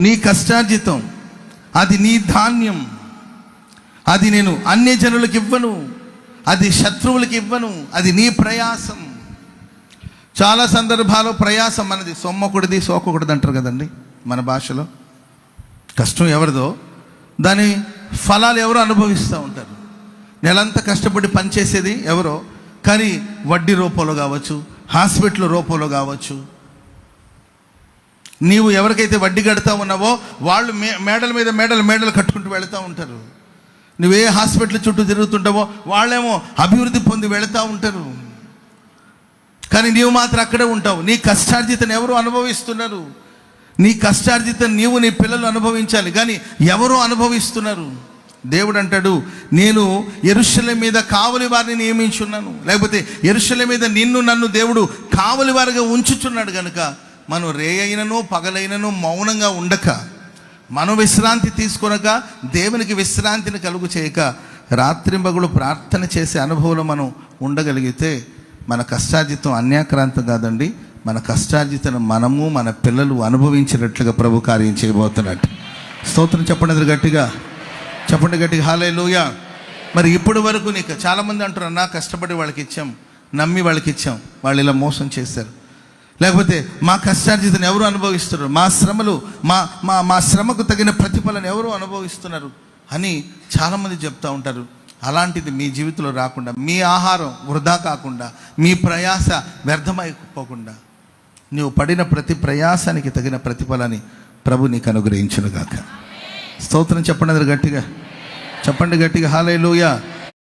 నీ కష్టార్జితం, అది నీ ధాన్యం, అది నేను అన్య జనులకు ఇవ్వను, అది శత్రువులకు ఇవ్వను, అది నీ ప్రయాసం. చాలా సందర్భాల్లో ప్రయాసం మనది, సొమ్మకుడిది సోకొకటిది అంటారు కదండి మన భాషలో. కష్టం ఎవరిదో దాని ఫలాలు ఎవరో అనుభవిస్తూ ఉంటారు. నెలంతా కష్టపడి పనిచేసేది ఎవరో, కానీ వడ్డీ రూపంలో కావచ్చు, హాస్పిటల్ రూపంలో కావచ్చు. నీవు ఎవరికైతే వడ్డీ కడతా ఉన్నావో వాళ్ళు మేడల మీద మేడలు కట్టుకుంటూ వెళుతూ ఉంటారు. నువ్వే హాస్పిటల్ చుట్టూ తిరుగుతుంటావో వాళ్ళేమో అభివృద్ధి పొంది వెళుతూ ఉంటారు. కానీ నీవు మాత్రం అక్కడే ఉంటావు. నీ కష్టార్జితను ఎవరు అనుభవిస్తున్నారు? నీ కష్టార్జితం నీవు నీ పిల్లలు అనుభవించాలి, కానీ ఎవరు అనుభవిస్తున్నారు? దేవుడు అంటాడు, నేను యెరూషలేము మీద కావలి వారిని నియమించున్నాను. లేకపోతే యెరూషలేము మీద నన్ను దేవుడు కావలి వారిగా ఉంచుచున్నాడు. కనుక మనం రేయైనను పగలైనను మౌనంగా ఉండక, మనం విశ్రాంతి తీసుకొనక, దేవునికి విశ్రాంతిని కలుగు చేయక, రాత్రింబగులు ప్రార్థన చేసే అనుభవంలో మనం ఉండగలిగితే మన కష్టార్జితం అన్యాక్రాంతం కాదండి. మన కష్టార్జితను మనము మన పిల్లలు అనుభవించినట్లుగా ప్రభు కార్యం చేయబోతున్నట్టు. స్తోత్రం చెప్పండి గట్టిగా, చెప్పండి గట్టిగా, హల్లెలూయా. మరి ఇప్పటి వరకు నీకు చాలామంది అంటారు, అన్నా కష్టపడి వాళ్ళకి ఇచ్చాం, నమ్మి వాళ్ళకి ఇచ్చాం, వాళ్ళు ఇలా మోసం చేశారు. లేకపోతే మా కష్టార్జితను ఎవరు అనుభవిస్తున్నారు, మా శ్రమలు మా శ్రమకు తగిన ప్రతిఫలను ఎవరు అనుభవిస్తున్నారు అని చాలామంది చెప్తూ ఉంటారు. అలాంటిది మీ జీవితంలో రాకుండా, మీ ఆహారం వృధా కాకుండా, మీ ప్రయాస వ్యర్థమైపోకుండా, నువ్వు పడిన ప్రతి ప్రయాసానికి తగిన ప్రతిఫలాన్ని ప్రభు నీకు అనుగ్రహించును గాక. స్తోత్రం చెప్పండి గట్టిగా, చెప్పండి గట్టిగా, హల్లెలూయా.